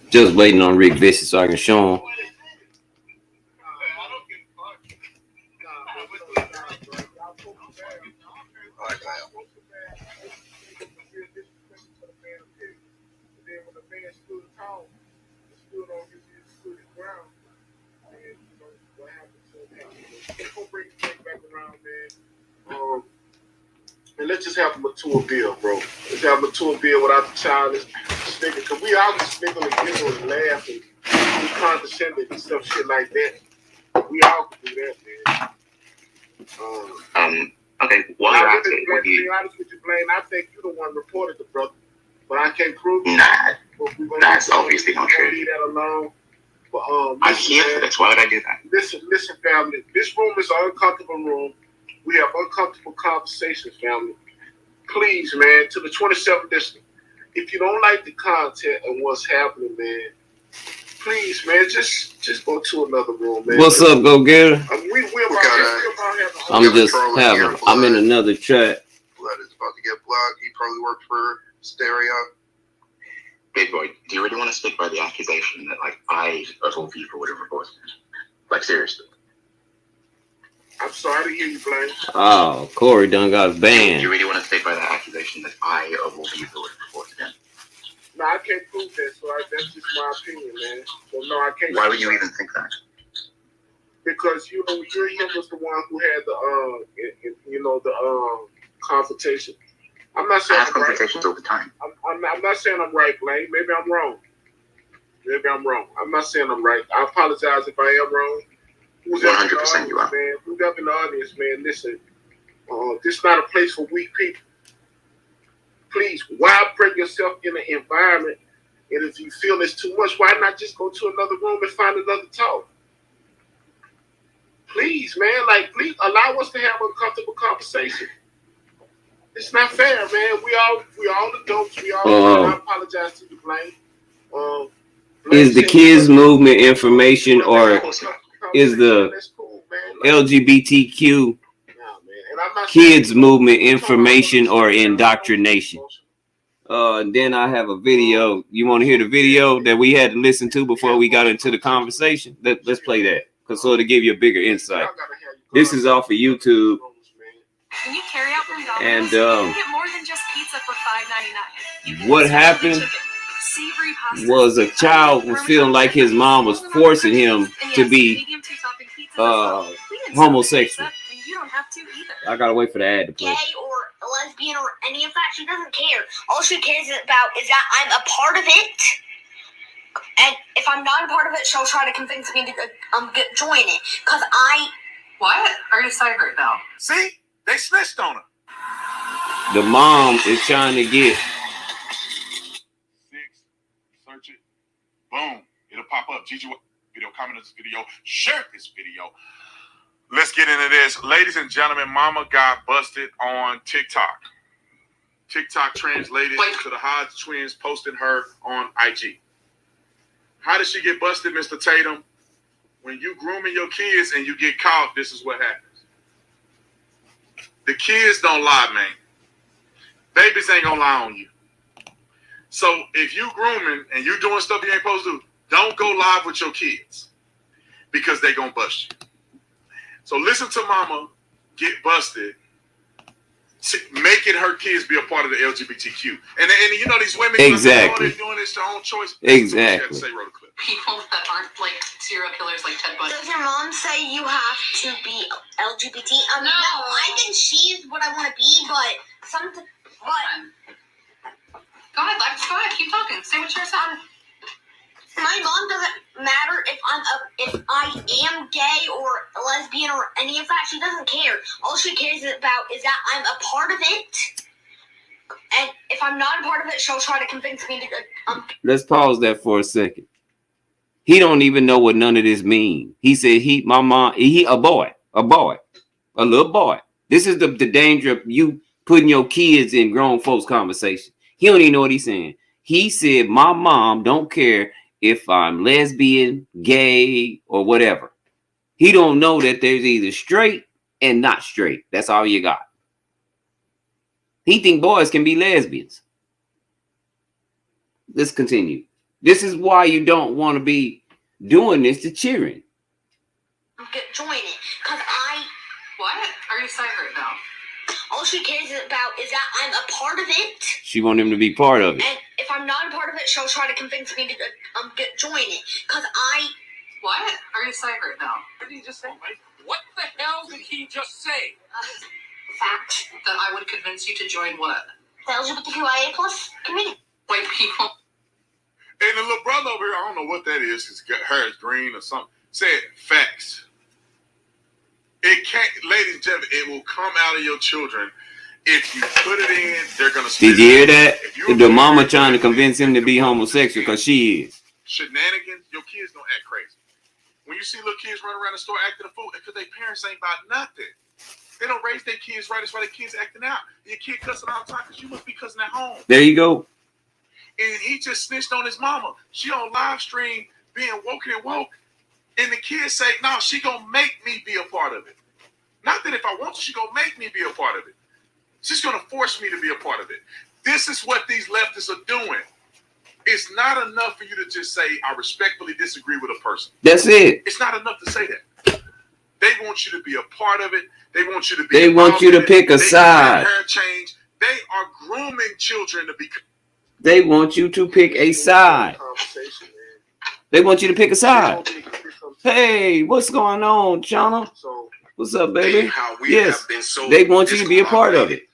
Just waiting on Rick Vicious so I can show him. And let's just have a mature bill, bro. Let's have a mature bill without the childish sticking. Because we all just niggle and giggle and laugh and be condescending and stuff, shit like that. We all can do that, man. Okay, well, to be honest with you, Blaine, I think you the one reported the brother. But I can't prove it. Nah, that's obviously not true. Leave that alone. But, I'm here for this. Why would I do that? Listen, family. This room is an uncomfortable room. We have uncomfortable conversations, family. Please, man, to the 27th district, if you don't like the content and what's happening, man, please, man, just go to another room, man. What's up, go getter? I'm in another chat. Blood is about to get blocked. He probably worked for Stereo. Big boy, do you really want to stick by the accusation that, like, I, of all people, would have reported it? Like, seriously? I'm sorry to hear you, Blaine. Oh, Corey done got banned. Do you really want to stick by that accusation that I, of all people, would have reported it? No, I can't prove that, so that's just my opinion, man. So, no, I can't. Why would you even think that? Because, you know, him was the one who had the, confrontation. I'm not saying I have confrontations all the time. I'm not saying I'm right, Blaine. Maybe I'm wrong. I'm not saying I'm right. I apologize if I am wrong. 100% you are. Man, who's up in the audience, man, listen. This is not a place for weak people. Please, why bring yourself in an environment, and if you feel it's too much, why not just go to another room and find another talk? Please, man, please allow us to have a comfortable conversation. It's not fair, man. We all adults. We all. I apologize to you, Blaine. Is the kids movement information or is the LGBTQ kids movement information or indoctrination? Then I have a video. You want to hear the video that we had to listen to before we got into the conversation? Let's play that, because so to give you a bigger insight. This is off of YouTube. When you carry out from Domino's, And you can get more than just pizza for $5.99. What happened was a child was feeling like his mom was forcing him to be homosexual. You don't have to either. I gotta wait for the ad to play. Gay or lesbian or any of that, she doesn't care. All she cares about is that I'm a part of it. And if I'm not a part of it, she'll try to convince me to join it. Because What? Are you excited right now? See? They snitched on her. The mom is trying to get. Search it. Boom. It'll pop up. Gigi video, comment on this video, share this video. Let's get into this. Ladies and gentlemen, mama got busted on TikTok. TikTok translated to the Hodge twins posting her on IG. How did she get busted, Mr. Tatum? When you grooming your kids and you get caught, this is what happens. The kids don't lie, man. Babies ain't gonna lie on you. So if you grooming and you doing stuff you ain't supposed to do, don't go live with your kids because they gonna bust you. So listen to mama get busted, making her kids be a part of the LGBTQ. And you know these women, exactly. They're doing this their own choice. Exactly. Say, roll the clip. People that aren't like serial killers like Ted Bundy. Does your mom say you have to be LGBT? No, I think she's what I want to be, but something. What? Go ahead, Lex. Go ahead. Keep talking. Say what you're saying. My mom doesn't matter if I am gay or lesbian or any of that. She doesn't care. All she cares about is that I'm a part of it. And if I'm not a part of it, she'll try to convince me to. Let's pause that for a second. He don't even know what none of this mean. He said a little boy. This is the danger of you putting your kids in grown folks' conversation. He don't even know what he's saying. He said, my mom don't care if I'm lesbian, gay, or whatever. He don't know that there's either straight and not straight. That's all you got. He think boys can be lesbians. Let's continue. This is why you don't want to be doing this to cheering. Join it, cause What are you saying right now? all she cares about is that I'm a part of it. She want him to be part of it. And if I'm not a part of it, she'll try to convince me to join it. Cause What are you saying right now? What did he just say? What the hell did he just say? fact, That I would convince you to join what? the LGBTQIA plus community. White people. And the little brother over here, I don't know what that is. His hair is green or something. Said facts. It can't, ladies and gentlemen, it will come out of your children. If you put it in, they're gonna. Did you hear that? The mama trying to convince him to be homosexual because she is. Shenanigans, your kids don't act crazy. When you see little kids running around the store acting a fool, it's because their parents ain't about nothing. They don't raise their kids right. That's why their kids acting out. Your kid cussing all the time because you must be cussing at home. There you go. And he just snitched on his mama. She on live stream being woke and woke. And the kids say, no, she gonna make me be a part of it. Not that if I want to, she gonna make me be a part of it. She's gonna force me to be a part of it. This is what these leftists are doing. It's not enough for you to just say, I respectfully disagree with a person. That's it. It's not enough to say that. They want you to be a part of it. They want you to be. They want you to pick a side. Hair change. They are grooming children to be. They want you to pick a side. They want you to pick a side. Hey, what's going on, Chana? What's up, baby? How we Yes. have been so They want you to be a part of it.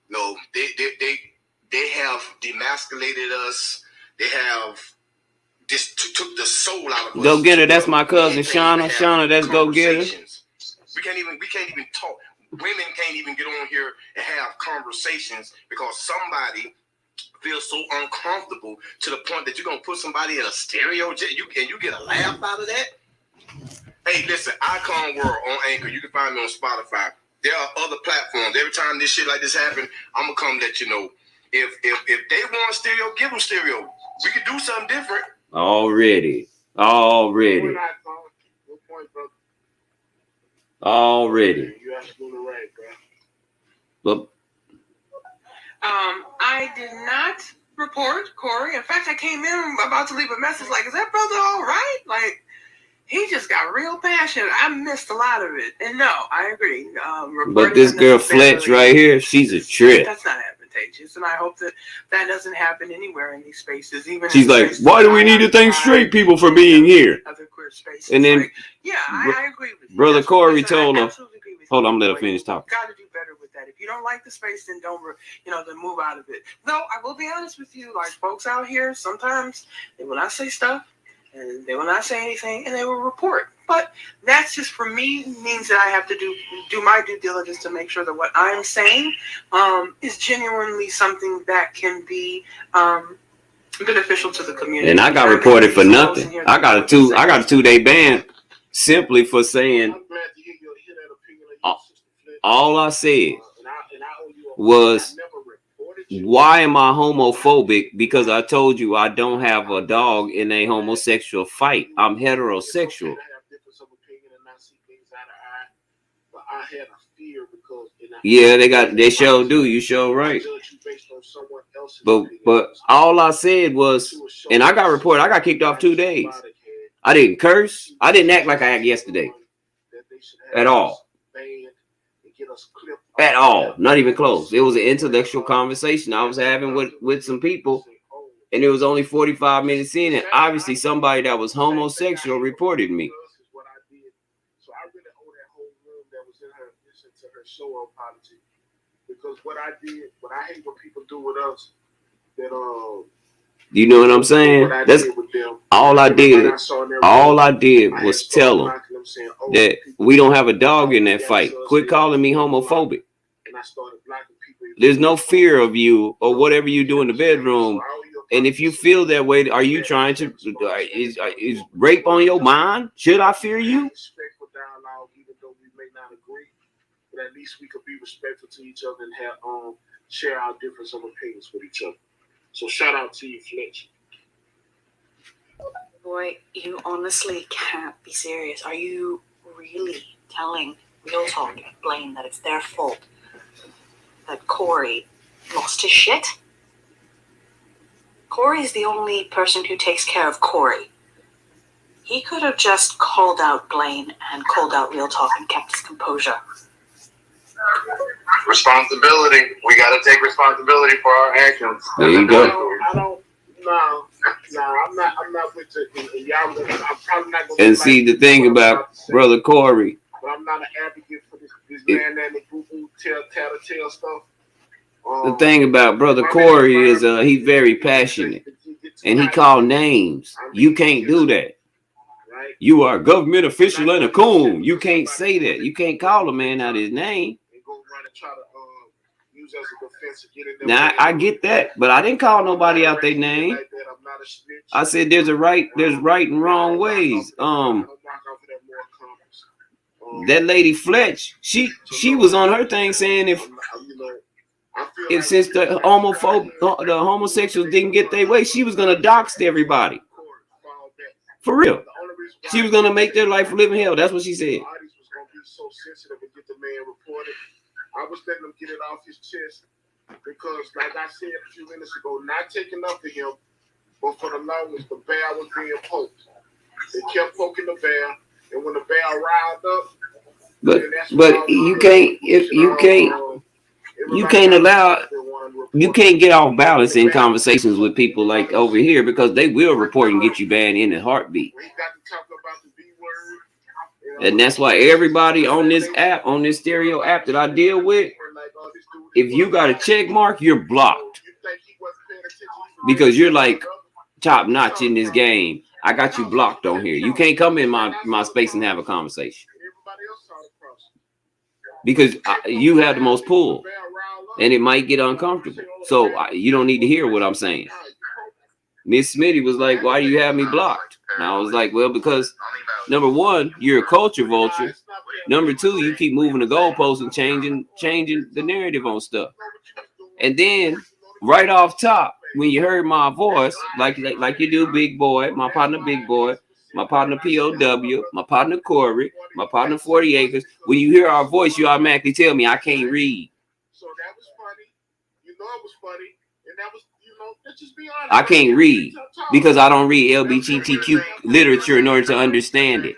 No, they have demasculated us. They have just took the soul out of us. Go get her. That's my cousin, Shauna. Shauna, that's go get her. We can't even talk. Women can't even get on here and have conversations because somebody feels so uncomfortable to the point that you're gonna put somebody in a stereo jet. You get a laugh out of that. Hey, listen, Icon World on Anchor. You can find me on Spotify. There are other platforms. Every time this shit like this happen, I'm gonna come let you know. If they want stereo, give them stereo. We could do something different. Already. Good point, brother. Already. You're absolutely right, bro. But I did not report Corey. In fact, I came in about to leave a message like, is that brother all right? Like, he just got real passionate. I missed a lot of it. And no, I agree. but this girl Fletch right here, she's a trip. That's not advantageous. And I hope that doesn't happen anywhere in these spaces. Even She's like, why do we need to thank straight people for being here? Other queer spaces. And then, like, yeah, I agree with you. Brother That's Corey what I told her, absolutely agree with hold you. on, let her finish talking. Got to do better with that. If you don't like the space, then don't, then move out of it. Though I will be honest with you, like folks out here, sometimes they will not say stuff and they will not say anything and they will report. But that's just for me means that I have to do my due diligence to make sure that what I'm saying is genuinely something that can be beneficial to the community. And I got reported for nothing. I got a 2-day ban simply for saying I'm glad to hear that opinion of you, Sister Fletcher. all I said And I owe you a was, I never reported you. why am I homophobic? Because I told you I don't have a dog in a homosexual fight. I'm heterosexual. It's okay to have difference of opinion and not see things eye to eye, but I had a fear because Yeah, they sure do. You sure right. I judge you based on someone else's But opinion. all I said was, and I got reported, I got kicked off 2 days. I didn't curse. I didn't act like I acted yesterday. At all. At all. Not even close. It was an intellectual conversation I was having with some people, and it was only 45 minutes in, and obviously somebody that was homosexual reported me. So I really owe that whole room that was in her listening to her show apology. Because what I hate what people do with us, that You know what I'm saying? what I That's did with them. all I did. Everybody I saw in their All room, I did I was had started tell them knocking them saying, oh, that people- we don't have a dog in that fight. Quit calling me homophobic. And I started blocking people. There's no fear of you or whatever you do in the bedroom. And if you feel that way, are you trying to is rape on your mind? Should I fear you? Respectful dialogue, even though we may not agree, but at least we could be respectful to each other and have share our difference of opinions with each other. So shout out to you, Fletch. Boy, you honestly can't be serious. Are you really telling Real Talk and Blaine that it's their fault that Corey lost his shit? Corey's the only person who takes care of Corey. He could have just called out Blaine and called out Real Talk and kept his composure. Responsibility. We got to take responsibility for our actions. There you go. I don't. No, I'm not with you. And y'all, I'm probably not gonna. And see the thing about Brother Corey. But I'm not an advocate for this man and the boo-boo tell stuff. The thing about Brother Corey is he's very passionate, and he called names. You can't do that. Right? You are a government official and a coon. You can't say that. You can't call a man out his name. And go run and try to use as a defense to get in there. Now I get that, but I didn't call nobody out their name. Like that. I'm not a snitch. I said there's right and wrong ways. That lady Fletch, she was on her thing saying if since the homosexuals didn't get their way, she was gonna dox everybody. For real. She was gonna make their life a living hell. That's what she said. I was letting him get it off his chest because, like I said a few minutes ago, not taking up to him, but for the longest, the bear was being poked. They kept poking the bear, and when the bear riled up, but you can't get off balance in conversations with people like over here because they will report and get you banned in a heartbeat. And that's why everybody on this app, on this stereo app that I deal with, if you got a check mark, you're blocked because you're like top notch in this game. I got you blocked on here. You can't come in my space and have a conversation because you have the most pull and it might get uncomfortable. So you don't need to hear what I'm saying. Miss Smitty was like, why do you have me blocked? And I was like, well, because number one, you're a culture vulture. Number two, you keep moving the goalposts and changing the narrative on stuff. And then right off top, when you heard my voice, like you do, Big Boy, my partner Big Boy, my partner POW, my partner Corey, my partner 40 Acres, when you hear our voice, you automatically tell me I can't read. So that was funny. You know it was funny. And that was, let's just be honest. I can't read because I don't read LGBTQ literature in order to understand it.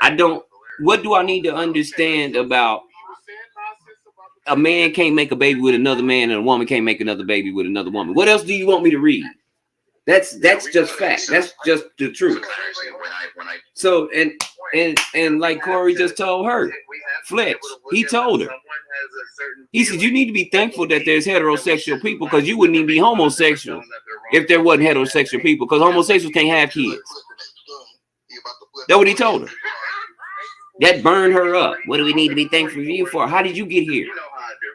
I don't. What do I need to understand about a man can't make a baby with another man and a woman can't make another baby with another woman? What else do you want me to read? That's just fact. That's just the truth. So and like Corey just told her, Fletch, he told her. He said, you need to be thankful that there's heterosexual people because you wouldn't even be homosexual if there wasn't heterosexual people because homosexuals can't have kids. That's what he told her. That burned her up. What do we need to be thankful for you for? How did you get here? You know how I do.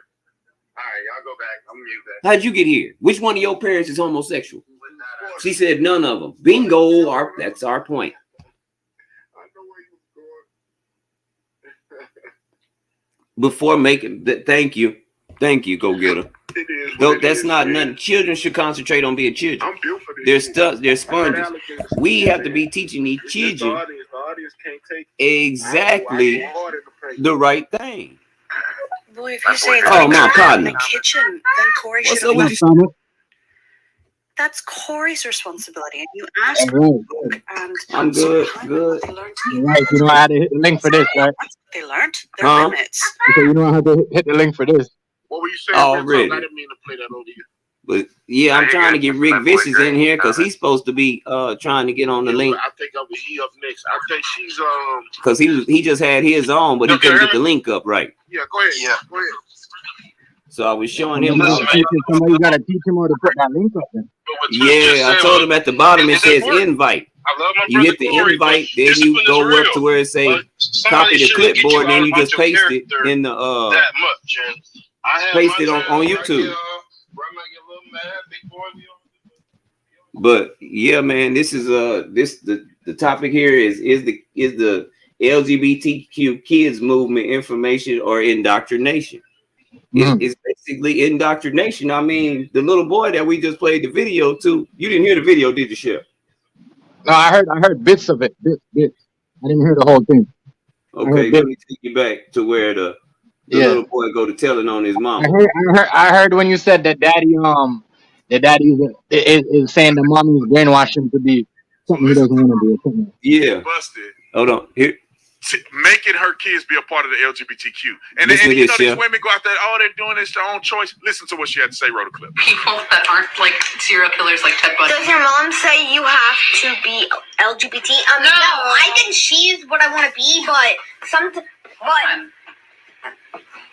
All right, y'all go back. I'm mute that. How did you get here? Which one of your parents is homosexual? She said none of them. Bingo. That's our point. Before making that, thank you, go get her. Though that's not nothing. Children should concentrate on being children. They're stuff. They're sponges. We have to be teaching these children exactly the right thing. Boy, if you say it's my partner in the kitchen, then Corey should have. What's up with you? That's Corey's responsibility, and you asked. And I'm good. Right, you know how to hit the link for this, right? They learned their limits. You know how to hit the link for this. What were you saying? Already. I didn't mean to play that over you. But yeah, I'm trying to get Rick Vicious in here because he's supposed to be trying to get on the link. I think he up next. I think she's because he just had his own, but he couldn't get the link up right. Yeah, go ahead. Yeah, go ahead. So I was showing him. Somebody got to teach him how to put that link up in. Yeah, I told him at the bottom it says invite. You hit the invite, then you go up to where it say copy the clipboard, then you just paste it in the paste it on YouTube. But yeah, man, this is the topic here is the LGBTQ kids movement information or indoctrination. It's basically indoctrination. I mean, the little boy that we just played the video to, you didn't hear the video, did you, Chef? No, I heard bits of it. Bits. I didn't hear the whole thing. Okay, let me take you back to where the little boy go to telling on his mom. I heard when you said that daddy the daddy is saying the mommy is brainwashing him to be So something he listen doesn't to want to be. Or something. Yeah. Busted. Hold on. Here. Making her kids be a part of the LGBTQ. And Listen to you this, know, these Chef. women go out there, oh, they're doing this their own choice. Listen to what she had to say, wrote a clip. People that aren't like serial killers like Ted Bundy. Does your mom say you have to be LGBT? No, I think she is what I want to be, but but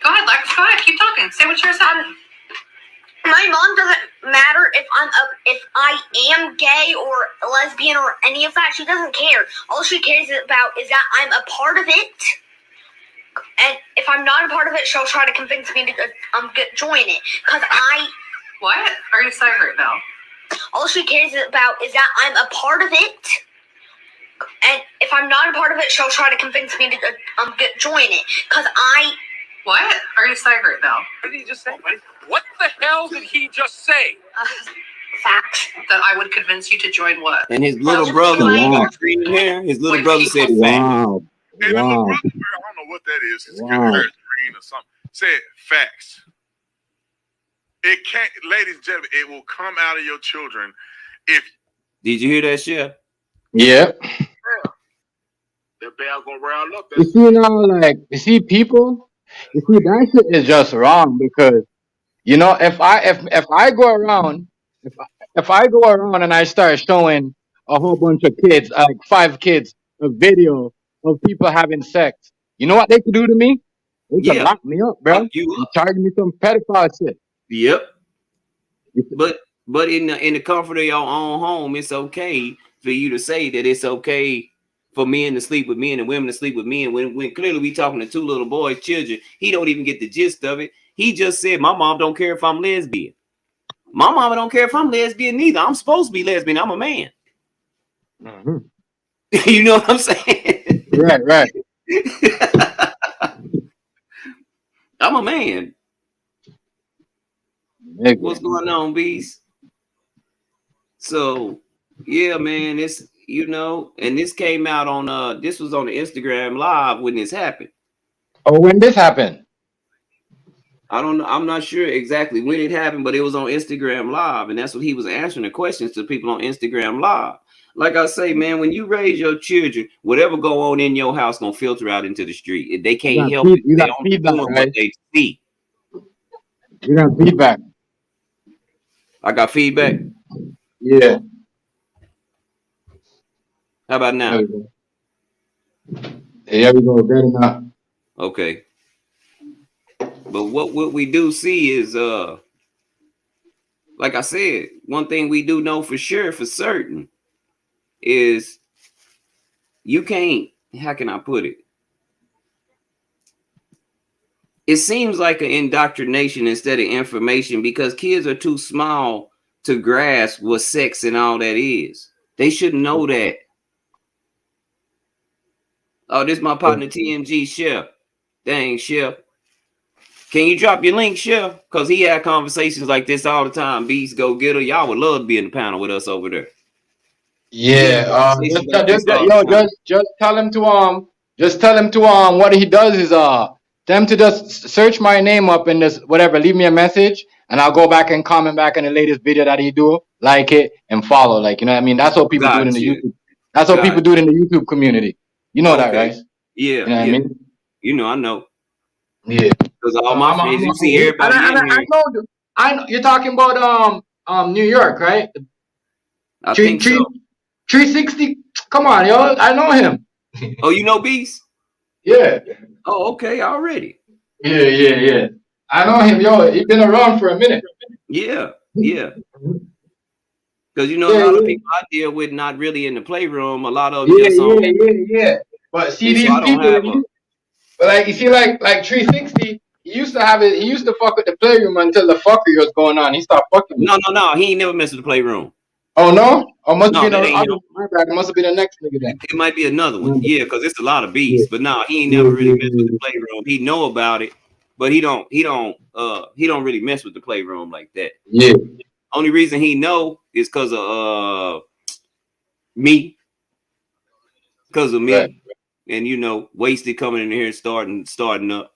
Go ahead, keep talking. Say what you're saying. my mom doesn't matter if I am gay or lesbian or any of that. She doesn't care. All she cares about is that I'm a part of it. And if I'm not a part of it, she'll try to convince me to join it. Cause What are you saying right now? all she cares about is that I'm a part of it. And if I'm not a part of it, she'll try to convince me to join it. Cause What are you saying right now? What did he just say? What the hell did he just say? Facts. That I would convince you to join what? And his little Well, brother, wow. green hair, his little Wait, brother said, people- "Fact." Wow. And the little Wow. brother, I don't know what that is. His Wow. hair is green or something. Said facts. It can't, ladies and gentlemen, it will come out of your children if Did you hear that, Chef? Yeah. That bear gonna round up. You see now, like you see people. You see that shit is just wrong because you know if I go around if I go around and I start showing a whole bunch of kids, like 5 kids, a video of people having sex, you know what they could do to me? They could Yeah. lock me up, bro. Lock you And up. charge me some pedophile shit. Yep. But in the comfort of your own home, it's okay for you to say that it's okay for men to sleep with men and women to sleep with men. When clearly we talking to 2 little boys, children, he don't even get the gist of it. He just said, "My mom don't care if I'm lesbian. My mama don't care if I'm lesbian neither. I'm supposed to be lesbian. I'm a man." Mm-hmm. You know what I'm saying? Right. I'm a man. Nigga. What's going on, Beast? So yeah, man, it's and this came out on this was on the Instagram live when this happened. Oh, when this happened? I don't know, I'm not sure exactly when it happened, but it was on Instagram live, and that's what he was answering the questions to people on Instagram live. Like I say, man, when you raise your children, whatever go on in your house gonna filter out into the street. If they can't help it, You they got don't feedback, doing right? what they see. You got feedback. I got feedback. Yeah. How about now? There we go. There we go. Good enough. Okay. But what we do see is like I said, one thing we do know for sure, for certain, is you can't, how can I put it? It seems like an indoctrination instead of information because kids are too small to grasp what sex and all that is. They should know that. Oh, this is my partner TMG Chef. Dang, Chef. Can you drop your link, Chef? Because he had conversations like this all the time. Beast, go get her. Y'all would love to be in the panel with us over there. Yeah. Just tell him to what he does is tell him to just search my name up in this whatever, leave me a message and I'll go back and comment back on the latest video that he do, like it and follow. Like, you know what I mean? That's what people do it in the YouTube. That's what people do it in the YouTube community. You know that, right? Yeah. You know what I mean? You know, I know. Yeah. Because all my friends, you see everybody in here. I know you're talking about New York, right? I think so. 360. Come on, yo. I know him. Oh, you know Beast? Yeah. Oh, okay, already. Yeah. I know him, yo. He's been around for a minute. Yeah. Because a lot of people I deal with not really in the playroom. A lot of them just on. Yeah. But see these people, but like you see, like 360, he used to fuck with the playroom until the fuckery was going on. He stopped fucking. No. He ain't never messed with the playroom. Oh no? Oh, must have been my bad. It must have been the next nigga then. It might be another one. Yeah, because it's a lot of beasts. But no, he ain't never really messed with the playroom. He know about it, but he don't really mess with the playroom like that. Yeah. Only reason he know is because of me. Because of me. Right. And Wasted coming in here and starting up.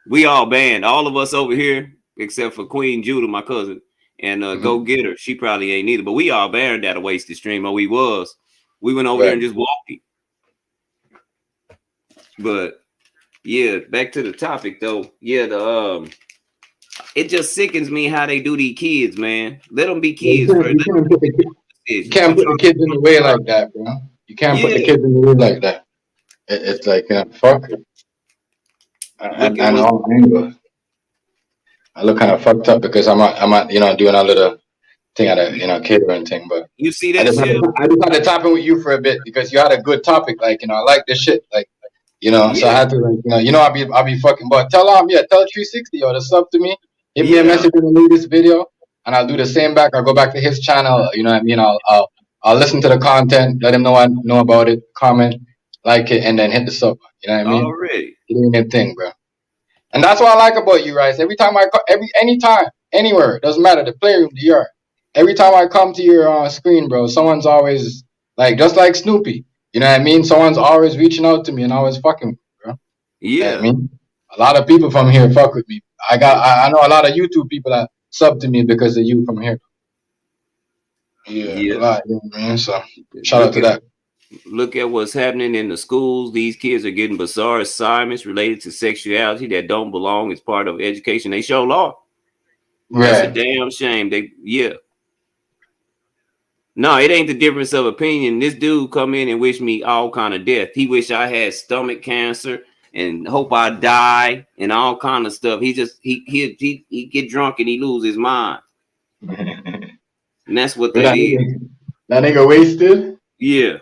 We all banned. All of us over here, except for Queen Judah, my cousin. And Go Get Her, she probably ain't either. But we all banned that a wasted stream. Or we went over there and just walked it. But yeah, back to the topic though. Yeah, it just sickens me how they do these kids, man. Let them be kids. You can't put the kids in the way like that, bro. You can't put the kids in the way like that. It's like, fuck it. And all angles. I look kind of fucked up because I'm at doing a little thing at a catering thing, but you see that I just had to tap in with you for a bit because you had a good topic, like I like this shit, like so I had to like I'll be fucking, but tell 360 to sub to me, hit me a message when you leave this video, and I'll do the same back. I'll go back to his channel, you know what I mean? I'll listen to the content, let him know I know about it, comment, like it, and then hit the sub. You know what I mean? Already doing your thing, bro. And that's what I like about you, Rice. Every time anytime, anywhere, doesn't matter, the playroom, the yard. Every time I come to your screen, bro, someone's always like, just like Snoopy. You know what I mean? Someone's always reaching out to me and always fucking with me, bro. Yeah. You know what I mean? A lot of people from here fuck with me. I know a lot of YouTube people that sub to me because of you from here. Yeah. A lot, you know what I mean? So shout out to that. Look at what's happening in the schools. These kids are getting bizarre assignments related to sexuality that don't belong as part of education. They show law. Right. That's a damn shame. No, it ain't the difference of opinion. This dude come in and wish me all kind of death. He wish I had stomach cancer and hope I die and all kind of stuff. He get drunk and he lose his mind. And that's what that is. That nigga wasted. Yeah,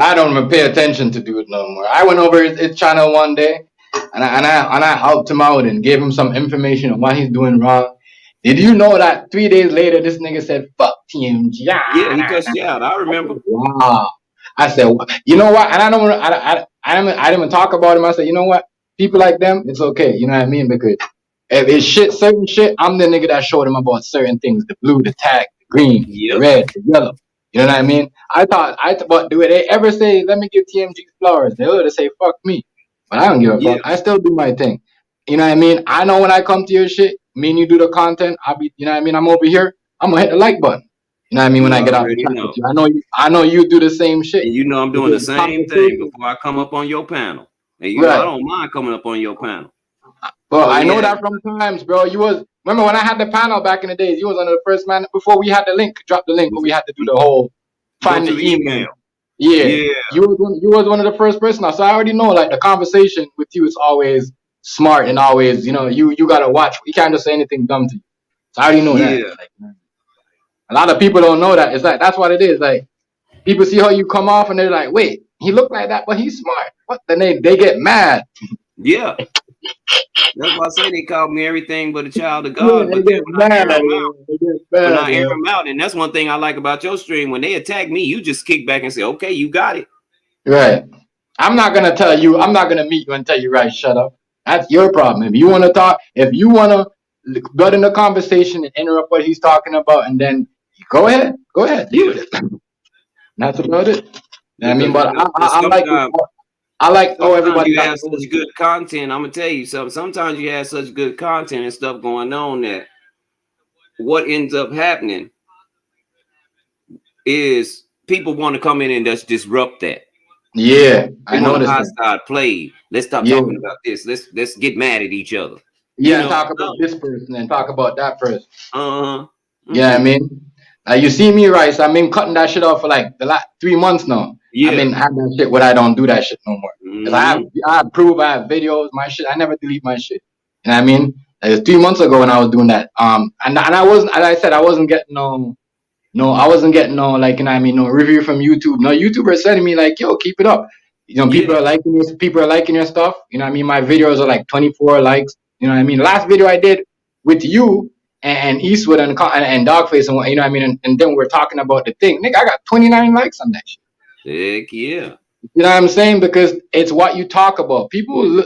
I don't even pay attention to do it no more. I went over his channel one day, and I helped him out and gave him some information on what he's doing wrong. Did you know that 3 days later, this nigga said, "Fuck TMG"? Yeah, he cussed you out. I remember. Wow. I said, you know what? And I didn't even talk about him. I said, you know what? People like them, it's okay. You know what I mean? Because if it's certain shit, I'm the nigga that showed him about certain things: the blue, the tag, the green, the red, the yellow. You know what I mean? But do they ever say, let me give TMG flowers? They would say, fuck me. But I don't give a fuck. I still do my thing. You know what I mean? I know when I come to your shit, me and you do the content, you know what I mean? I'm over here, I'm gonna hit the like button. You know what I mean? When I get out the chat with you. I know you do the same shit. And you know I'm doing the same thing before I come up on your panel. And you know I don't mind coming up on your panel. Well, I know that from times, bro. Remember when I had the panel back in the days, you was one of the first man before we had the link, drop the link, when we had to do the whole find the email. Yeah. You was one of the first person. So I already know, like, the conversation with you is always smart and always, you gotta watch. You can't just say anything dumb to you. So I already know that. Like, a lot of people don't know that. It's like, that's what it is. Like, people see how you come off and they're like, wait, he looked like that, but he's smart. What? Then they get mad. Yeah. That's why I say they call me everything but a child of God. But then when I air them out, and that's one thing I like about your stream. When they attack me, you just kick back and say, okay, you got it. Right. I'm not going to meet you and tell you, right, shut up. That's your problem. If you want to talk, if you want to butt in the conversation and interrupt what he's talking about, and then go ahead. Deal with it. That's about it. I mean, but I like everybody. You have such good content. I'm gonna tell you something. Sometimes you have such good content and stuff going on that what ends up happening is people want to come in and just disrupt that. Yeah, I know this. Hostile play. Let's stop talking about this. Let's get mad at each other. Yeah, talk about this person and talk about that person. Mm-hmm. Yeah, I mean, you see me, Rice. I've been cutting that shit off for like the last 3 months now. Yeah. I've been having that shit where I don't do that shit no more. Because I have proof, I have videos, my shit. I never delete my shit. You know what I mean? It was 3 months ago when I was doing that. And I wasn't, as I said, I wasn't getting no, like, you know what I mean, no review from YouTube. No YouTuber sending me like, yo, keep it up. You know, people are liking your stuff. You know what I mean? My videos are like 24 likes. You know what I mean? Last video I did with you and Eastwood and Dogface and, you know what I mean? And then we're talking about the thing. Nigga, I got 29 likes on that shit. Heck yeah. You know what I'm saying? Because it's what you talk about. People,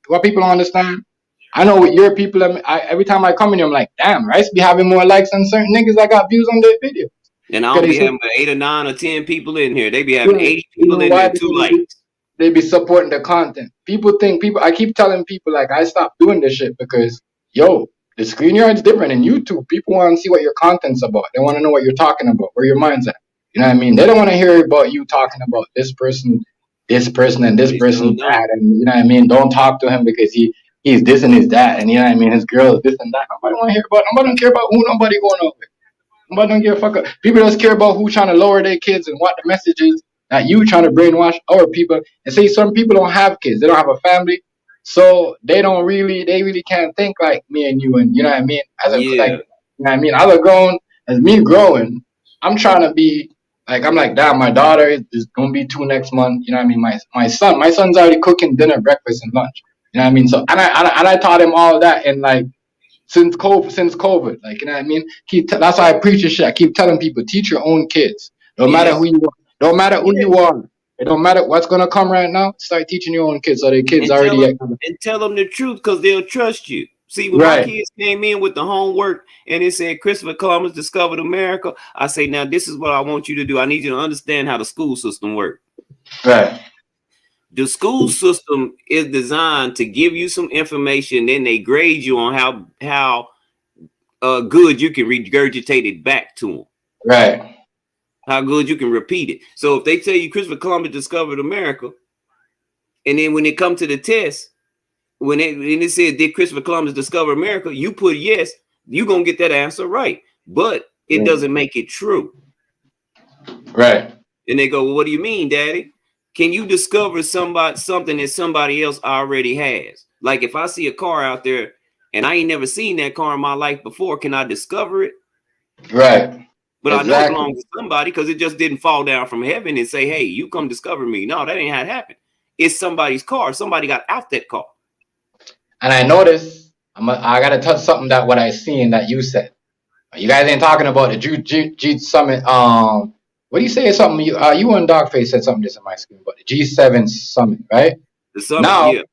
what people don't understand. I know with your people, every time I come in here, I'm like, damn, Rice be having more likes than certain niggas that got views on their videos. And I'll be having 8 or 9 or 10 people in here. They be having 80 people in there, 2 likes. They be supporting the content. I keep telling people, like, I stopped doing this shit because, yo, The ScreenYard's different in YouTube. People want to see what your content's about. They want to know what you're talking about, where your mind's at. You know what I mean? They don't want to hear about you talking about this person, and this person that, and you know what I mean? Don't talk to him because he's this and he's that, and you know what I mean? His girl is this and that. Nobody want to hear about. Nobody don't care about who nobody going on with. Nobody don't give a fuck. People just care about who trying to lower their kids and what the message is that you trying to brainwash our people. And say some people don't have kids, they don't have a family, so they really can't think like me and you. And you know what I mean? You know what I mean? As me growing, I'm trying to be like, I'm like, damn, my daughter is gonna be 2 next month. You know what I mean? My son's already cooking dinner, breakfast, and lunch. You know what I mean? So and I taught him all that, and like since COVID, like, you know what I mean? That's why I preach this shit. I keep telling people, teach your own kids. No matter who you are, no matter who you are. It don't matter what's gonna come right now. Start teaching your own kids so their kids and tell them the truth, because they'll trust you. See, when my kids came in with the homework and it said Christopher Columbus discovered America, I say, now this is what I want you to do. I need you to understand how the school system works. Right. The school system is designed to give you some information, then they grade you on how good you can regurgitate it back to them. Right. How good you can repeat it. So if they tell you Christopher Columbus discovered America, and then when it comes to the test, when it says did Christopher Columbus discover America, you put yes, you're gonna get that answer right. But it doesn't make it true. Right. And they go, well, what do you mean, Daddy? Can you discover something that somebody else already has? Like if I see a car out there and I ain't never seen that car in my life before, can I discover it? Right. But I know it belongs to somebody because it just didn't fall down from heaven and say, hey, you come discover me. No, that ain't how it happened. It's somebody's car. Somebody got out that car. And I noticed, I got to touch something that what I seen that you said. You guys ain't talking about the G Summit. What do you say? Something you and Dogface said something this in my screen about the G7 Summit, right? The summit,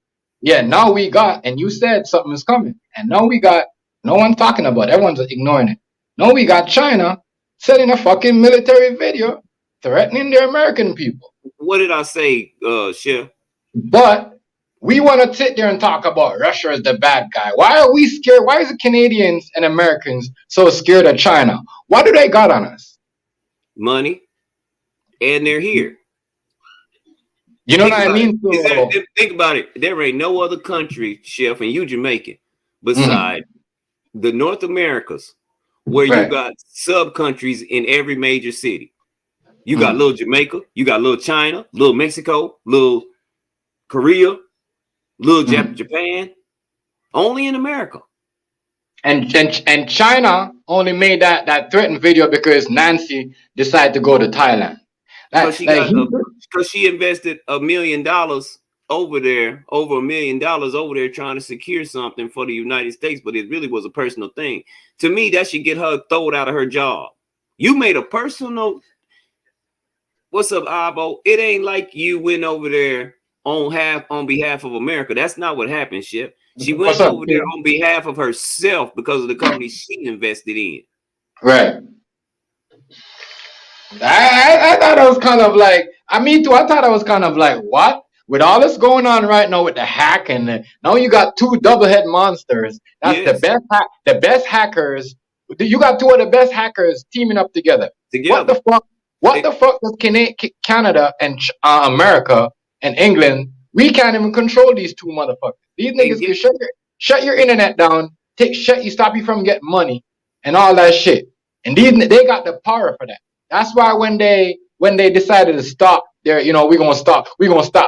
now we got, and you said something is coming. And now we got, no one's talking about it. Everyone's ignoring it. Now we got China sending a fucking military video threatening the American people. What did I say, Chef? But we want to sit there and talk about Russia as the bad guy. Why are we scared? Why is the Canadians and Americans so scared of China? What do they got on us? Money. And they're here. You know what I mean? Think about it. There ain't no other country, Chef, and you Jamaican, beside the North Americas, where you got sub-countries in every major city. You got little Jamaica, you got little China, little Mexico, little Korea, little Japan, only in America. And China only made that threatened video because Nancy decided to go to Thailand. Because she invested $1 million over there, over $1 million over there trying to secure something for the United States, but it really was a personal thing. To me, that should get her thrown out of her job. You made a personal. What's up, Abo? It ain't like you went over there on behalf of America. That's not what happened, Chef. She went over there on behalf of herself because of the company she invested in. Right. I thought it was kind of like, me too. I thought I was kind of like, what? With all this going on right now with the hack and now you got 2 double-head monsters. That's the best hackers. You got 2 of the best hackers teaming up together. What the fuck? What the fuck does Canada and America and England? We can't even control these 2 motherfuckers. These niggas can shut your internet down, stop you from getting money and all that shit. And they got the power for that. That's why when they decided to stop their, we're gonna stop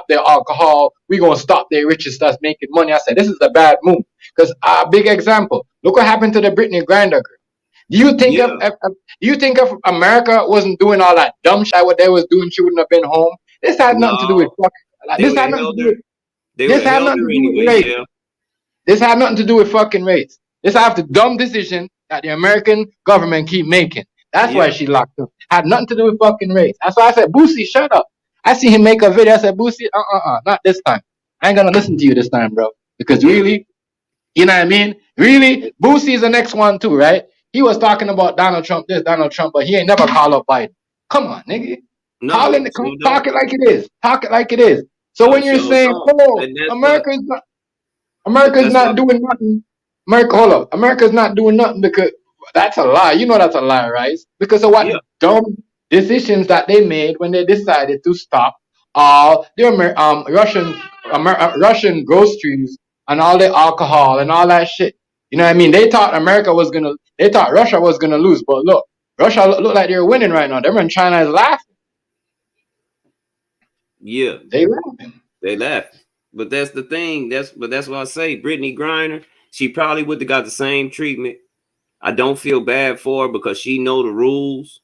their alcohol, we're gonna stop their riches starts making money. I said this is a bad move. Because a big example, look what happened to the Brittany Griner girl. Do you think if America wasn't doing all that dumb shit what they was doing, she wouldn't have been home? This had nothing to do with this had nothing to do with race. This had nothing to do with fucking race. This have the dumb decision that the American government keep making. That's why she locked up. Had nothing to do with fucking race. That's why I said, Boosie, shut up. I see him make a video. I said, Boosie, not this time. I ain't gonna listen to you this time, bro. Because really, you know what I mean? Really, Boosie is the next one too, right? He was talking about Donald Trump, but he ain't never called up Biden. Come on, nigga. Talk it like it is. Talk it like it is. So when you're saying, America's not doing nothing, America, hold up. America's not doing nothing because that's a lie. You know that's a lie, right? Because of what dumb decisions that they made when they decided to stop all the Russian groceries and all the alcohol and all that shit. You know what I mean? They thought Russia was gonna lose, but look, Russia look like they're winning right now. Them in China is laughing. Yeah, they laughing. They laughing. But that's the thing. That's why I say Brittany Griner. She probably would have got the same treatment. I don't feel bad for her because she know the rules.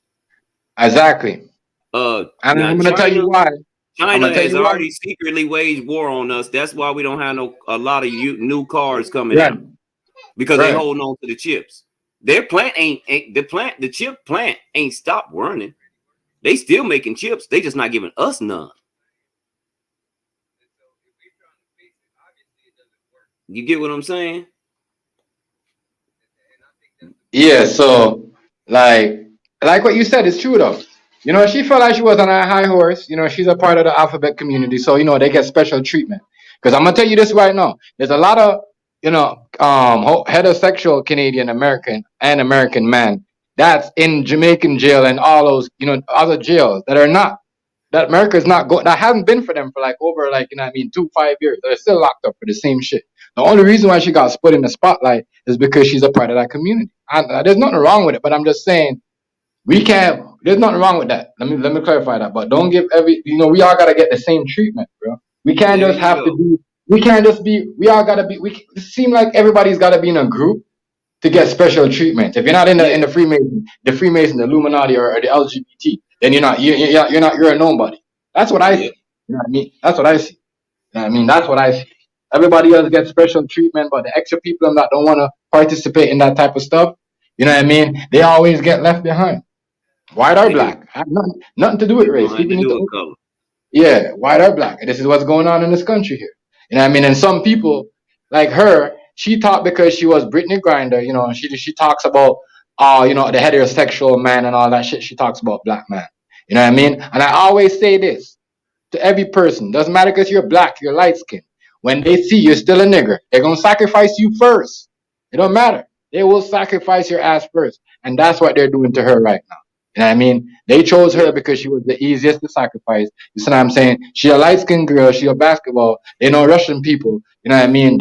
Exactly. And I'm gonna tell you why. China has already secretly waged war on us. That's why we don't have a lot of new cars coming out because they hold on to the chips. Their plant the chip plant ain't stopped running. They still making chips. They just not giving us none. You get what I'm saying? Yeah, so like what you said is true though. You know, she felt like she was on a high horse. You know, she's a part of the alphabet community, so you know they get special treatment. Because I'm gonna tell you this right now: there's a lot of heterosexual Canadian American and American men that's in Jamaican jail and all those other jails that America's not going. That hasn't been for them for like over 5 years. They're still locked up for the same shit. The only reason why she got put in the spotlight is because she's a part of that community. There's nothing wrong with it, but I'm just saying we can't. There's nothing wrong with that. Let me clarify that. But don't give we all gotta get the same treatment, bro. We can't just have to be. We can't just be. We all gotta be. It seems like everybody's gotta be in a group to get special treatment. If you're not in the Freemason, the Illuminati, or the LGBT, then you're not. You're a nobody. That's what I see. You know what I mean? That's what I see. You know what I mean? That's what I see. Everybody else gets special treatment, but the extra people that don't want to participate in that type of stuff, you know what I mean? They always get left behind. White or black, have nothing to do with race. People need to color. Yeah, white or black. This is what's going on in this country here. You know what I mean? And some people like her, she talked because she was Brittany Griner, you know, and she talks about the heterosexual man and all that shit. She talks about black man. You know what I mean? And I always say this to every person. Doesn't matter because you're black, you're light skinned. When they see you're still a nigger, they're gonna sacrifice you first. It don't matter. They will sacrifice your ass first. And that's what they're doing to her right now. You know what I mean? They chose her because she was the easiest to sacrifice. You see what I'm saying? She a light-skinned girl. She a basketball. They know Russian people. You know what I mean?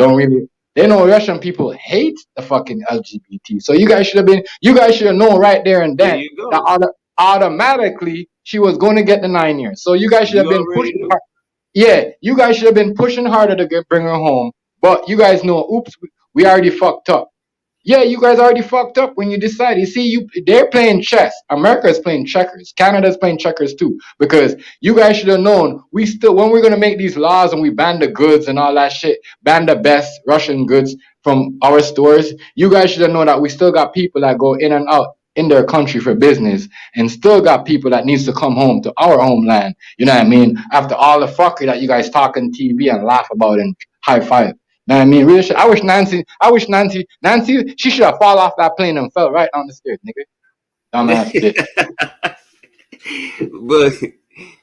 They know Russian people hate the fucking LGBT. So you guys should have known right there and then that automatically she was going to get the 9 years. So you guys should have been pushing hard. Yeah, you guys should have been pushing harder to bring her home. But you guys know, oops, we already fucked up. Yeah, you guys already fucked up when you decide. You see, they're playing chess. America is playing checkers. Canada's playing checkers too. Because you guys should have known, when we're going to make these laws and we ban the goods and all that shit, ban the best Russian goods from our stores, you guys should have known that we still got people that go in and out in their country for business and still got people that needs to come home to our homeland. You know what I mean? After all the fuckery that you guys talk on TV and laugh about and high five. You know what I mean? Real shit. I wish Nancy, she should have fallen off that plane and fell right on the stairs, nigga. Dumbass bitch. But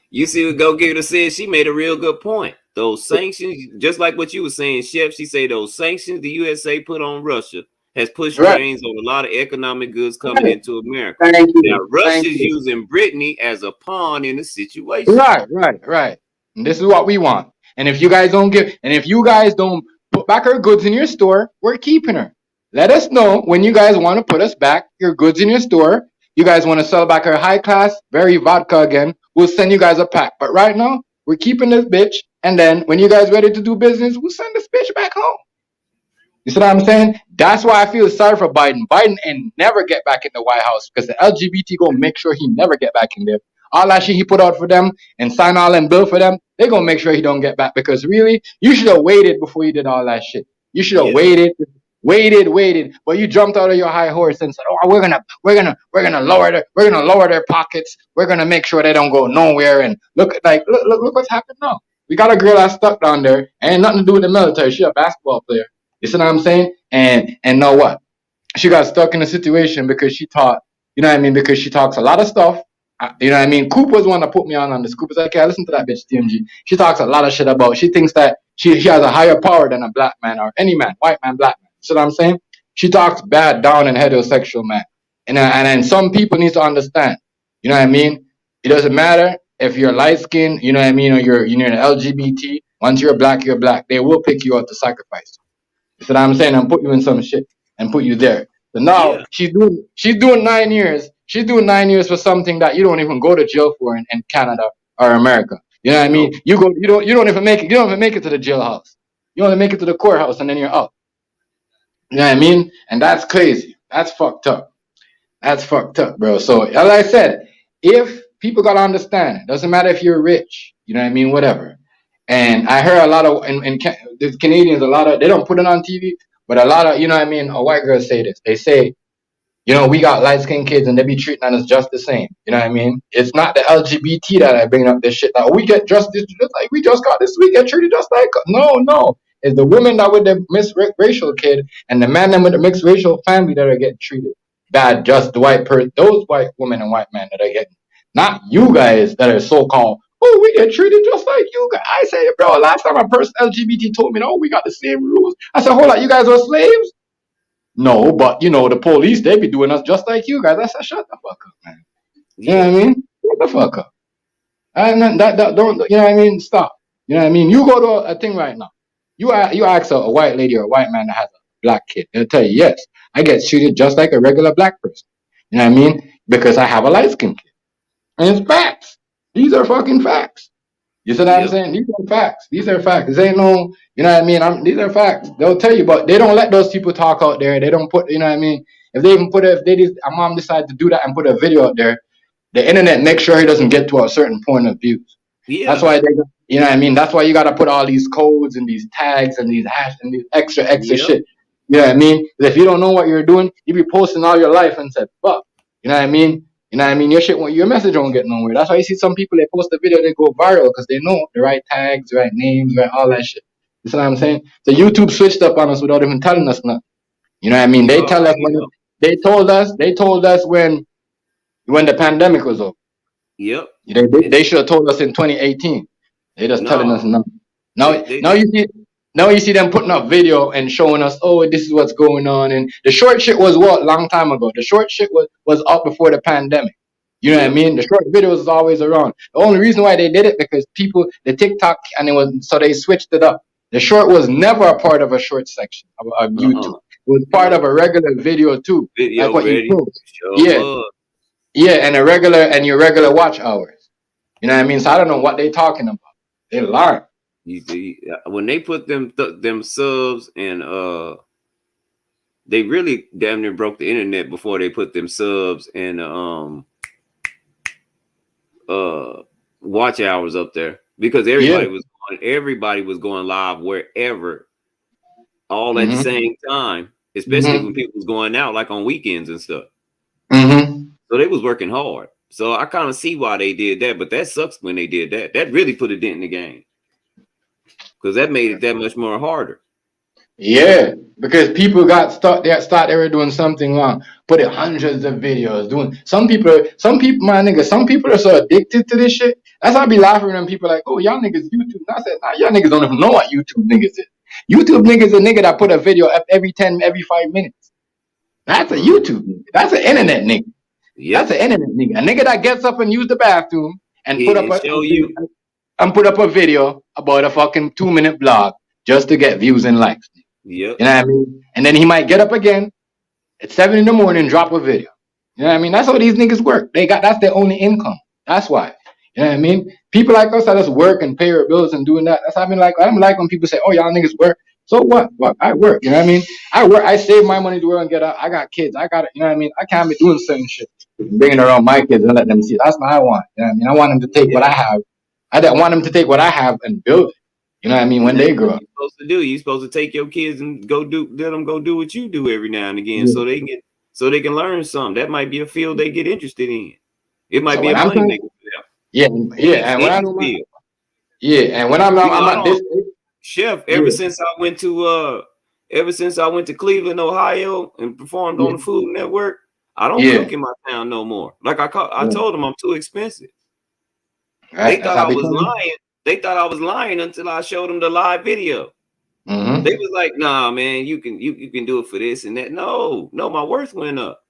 you see what Go Getter said? She made a real good point. Those sanctions, just like what you were saying, Chef, she said those sanctions the USA put on Russia has pushed reins on a lot of economic goods coming into America. Now, Russia's using Brittany as a pawn in the situation. Right. And this is what we want. And if you guys don't put back her goods in your store, we're keeping her. Let us know when you guys want to put us back your goods in your store. You guys want to sell back our high class, very vodka again. We'll send you guys a pack. But right now, we're keeping this bitch. And then when you guys ready to do business, we'll send this bitch back home. You see what I'm saying? That's why I feel sorry for Biden. Biden ain't never get back in the White House because the LGBT gonna make sure he never get back in there. All that shit he put out for them and sign all them bill for them, they gonna make sure he don't get back. Because really, you should have waited before you did all that shit. You should have waited. But you jumped out of your high horse and said, "Oh, we're gonna lower their pockets. We're gonna make sure they don't go nowhere." And look what's happened now. We got a girl that's stuck down there, ain't nothing to do with the military. She a basketball player. You see what I'm saying? And know what? She got stuck in a situation because she taught, you know what I mean? Because she talks a lot of stuff. You know what I mean? Coop was the one that put me on this. Coop was like, "Yeah, listen to that bitch, TMG. She talks a lot of shit about. She thinks that she has a higher power than a black man or any man, white man, black man." You see what I'm saying? She talks bad down in heterosexual man. And some people need to understand. You know what I mean? It doesn't matter if you're light skinned, you know what I mean, or you're an LGBT. Once you're black, you're black. They will pick you out to sacrifice. You see what I'm saying? And put you in some shit and put you there. So now she's doing 9 years. She's doing 9 years for something that you don't even go to jail for in Canada or America. You know what I mean? You don't even make it. You don't even make it to the jailhouse. You only make it to the courthouse and then you're out. You know what I mean? And that's crazy. That's fucked up. That's fucked up, bro. So, as I said, if people gotta understand, it doesn't matter if you're rich, you know what I mean, whatever. And I heard a lot of the Canadians, a lot of, they don't put it on TV, but a lot of, you know what I mean, white girls say this. They say, you know, we got light skinned kids and they be treating us just the same. You know what I mean? It's not the LGBT that I bring up this shit. That we get just like we just got this, we get treated just like. No. It's the women that with the mixed racial kid and the man that with the mixed racial family that are getting treated bad. Just the white person, those white women and white men that are getting, not you guys that are so called. Oh, we get treated just like you guys. I say, bro, last time a person LGBT told me, oh, we got the same rules. I said, hold on, you guys are slaves? No, but you know, the police, they be doing us just like you guys. I said, shut the fuck up, man. You know what I mean? Shut the fuck up. And that don't, you know what I mean? Stop. You know what I mean? You go to a thing right now. You ask a white lady or a white man that has a black kid. They'll tell you, yes, I get treated just like a regular black person. You know what I mean? Because I have a light skinned kid. And it's facts. These are fucking facts. You see what I'm saying? These are facts. These are facts. This ain't no, you know what I mean? These are facts. They'll tell you, but they don't let those people talk out there. They don't put, you know what I mean? If they even a mom decides to do that and put a video out there, the internet makes sure he doesn't get to a certain point of views. Yeah. That's why you know what I mean? That's why you got to put all these codes and these tags and these hash and these extra shit. You know what I mean? If you don't know what you're doing, you be posting all your life and said, fuck. You know what I mean? You know what I mean? Your message won't get nowhere. That's why you see some people, they post a video, they go viral because they know the right tags, the right names, right, all that shit. You see what I'm saying? So YouTube switched up on us without even telling us nothing. You know what I mean? They tell us they told us when the pandemic was over. Yep. They should have told us in 2018. They just telling us nothing. Now you see them putting up video and showing us, oh, this is what's going on. And the short shit was what? Long time ago. The short shit was up before the pandemic. You know what I mean? The short videos is always around. The only reason why they did it because the TikTok, and so they switched it up. The short was never a part of a short section of YouTube. It was part of a regular video too. Like what you post. Yeah, and your regular watch hours. You know what I mean? So I don't know what they talking about. They lying. When they put them subs and they really damn near broke the internet before they put them subs and watch hours up there because everybody was going live wherever all at the same time, especially when people was going out like on weekends and stuff. So they was working hard. So I kind of see why they did that, but that sucks when they did that. That really put a dent in the game. Because that made it that much more harder. Yeah, because people got stuck. They were doing something wrong. Put it hundreds of videos. Doing some people, my nigga. Some people are so addicted to this shit. That's why I be laughing when people like, oh, y'all niggas YouTube. And I said, nah, y'all niggas don't even know what YouTube niggas is. YouTube niggas a nigga that put a video up every 5 minutes. That's a YouTube nigga. That's an internet nigga. That's an internet nigga. A nigga that gets up and use the bathroom and put up a video about a fucking 2-minute blog just to get views and likes. You know what I mean? And then he might get up again at 7 a.m, drop a video. You know what I mean? That's how these niggas work. That's their only income. That's why. You know what I mean? People like us that just work and pay our bills and doing that. That's how I don't like when people say, oh, y'all niggas work. So what? Fuck, I work. You know what I mean? I work. I save my money to work and get out. I got kids. I got it. You know what I mean? I can't be doing certain shit. Bringing around my kids and let them see. That's what I want. You know what I mean? I want them to take what I have. I don't want them to take what I have and build it. You know what I mean? When they grow up. You're supposed to take your kids and let them go do what you do every now and again, so they can learn something. That might be a field they get interested in. It might be a money maker for them. And when I'm at this Chef, ever since I went to Cleveland, Ohio, and performed on the Food Network, I don't cook in my town no more. Like I told them I'm too expensive. Right. They thought I was lying. They thought I was lying until I showed them the live video. Mm-hmm. They was like, nah, man, you can do it for this and that. No, my worth went up.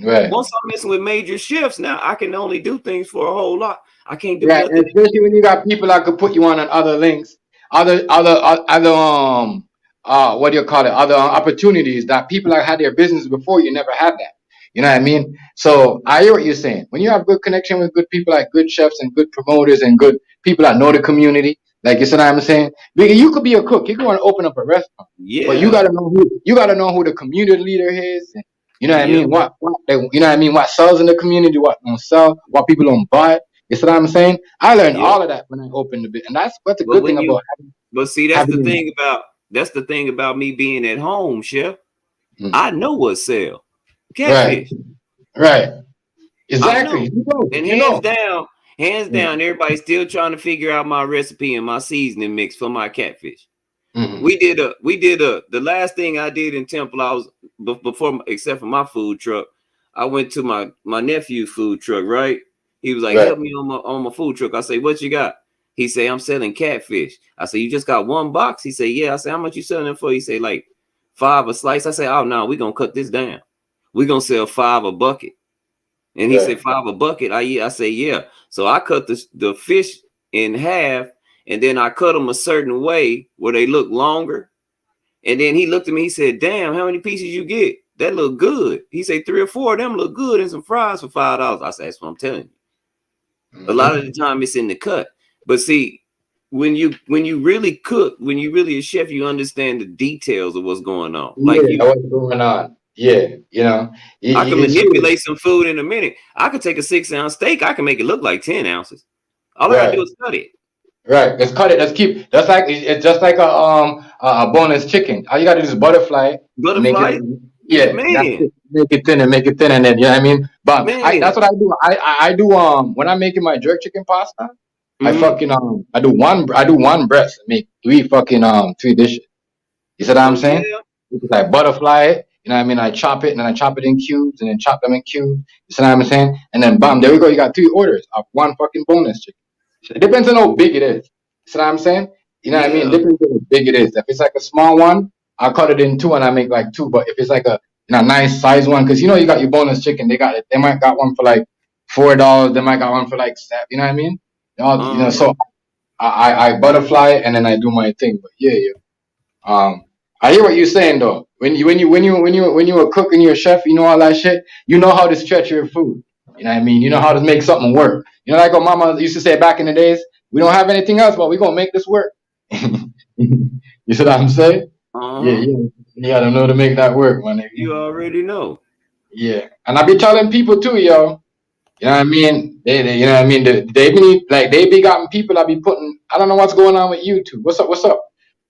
Right. Once I'm messing with major shifts, now I can only do things for a whole lot. I can't do Right, nothing. especially when you got people that could put you on other links, other what do you call it? Other opportunities that people that had their business before you never had that. You know what I mean? So I hear what you're saying. When you have good connection with good people like good chefs and good promoters and good people that know the community, like you see what I'm saying? Because you could be a cook, you could want to open up a restaurant, Yeah. but you gotta know who the community leader is. And, you know what I Yeah. mean? What you know what I mean? What sells in the community? What don't sell? What people don't buy? You see what I'm saying? I learned all of that when I opened the bit, and that's what's a But good when thing you- about But see, that's the having- thing about me being at home, Chef. Mm. I know what sell. Catfish. Right. I Exactly. know. And hands down, everybody's still trying to figure out my recipe and my seasoning mix for my catfish. Mhm. We did the last thing I did in Temple, I was before, except for my food truck, I went to my nephew's food truck, right? He was like, Right. help me on my food truck. I say, what you got? He say, I'm selling catfish. I say, you just got one box? He say, yeah. I say, how much you selling it for? He say, like $5 a slice. I say, oh no, we're gonna cut this down. We're gonna sell $5 a bucket. And he said, $5 a bucket. I say, yeah. So I cut the fish in half, and then I cut them a certain way where they look longer. And then he looked at me, he said, damn, how many pieces you get? That look good. He said 3 or 4 of them look good, and some fries for $5. I said, that's what I'm telling you. A lot of the time it's in the cut. But see, when you really cook, when you really a chef, you understand the details of what's going on. Like what's going on. Yeah, you know. I can manipulate some food in a minute. I could take a 6-ounce steak, I can make it look like 10 ounces. All I gotta do is cut it. Right. Let's cut it. It's just like a boneless chicken. All you gotta do is butterfly. Butterfly. Yeah, man. that's it. Make it thin, and then you know what I mean. But that's what I do. I do when I'm making my jerk chicken pasta. I fucking I do one breast and make 3 dishes. You see what I'm saying? Because I butterfly it, you know what I mean? I chop it and then I chop it in cubes and then chop them in cubes. You see what I'm saying? And then bam, there we go. You got 3 orders of one fucking boneless chicken. It depends on how big it is. You see what I'm saying? You know what I mean? It depends on how big it is. If it's like a small one, I'll cut it in 2 and I make like 2. But if it's like a nice size one, because you know you got your boneless chicken, they might got one for like $4. They might got one for like $7. You know what I mean? You know, so I butterfly it and then I do my thing. But yeah. I hear what you're saying though. When you a cook and you're a chef, you know all that shit. You know how to stretch your food. You know what I mean? You know how to make something work. You know, like what Mama used to say back in the days. We don't have anything else, but we gonna make this work. You see what I'm saying? Yeah. You gotta know to make that work, man. You already know. Yeah, and I be telling people too, yo. You know what I mean? They you know what I mean? They be gotten people that be putting. I don't know what's going on with YouTube. What's up?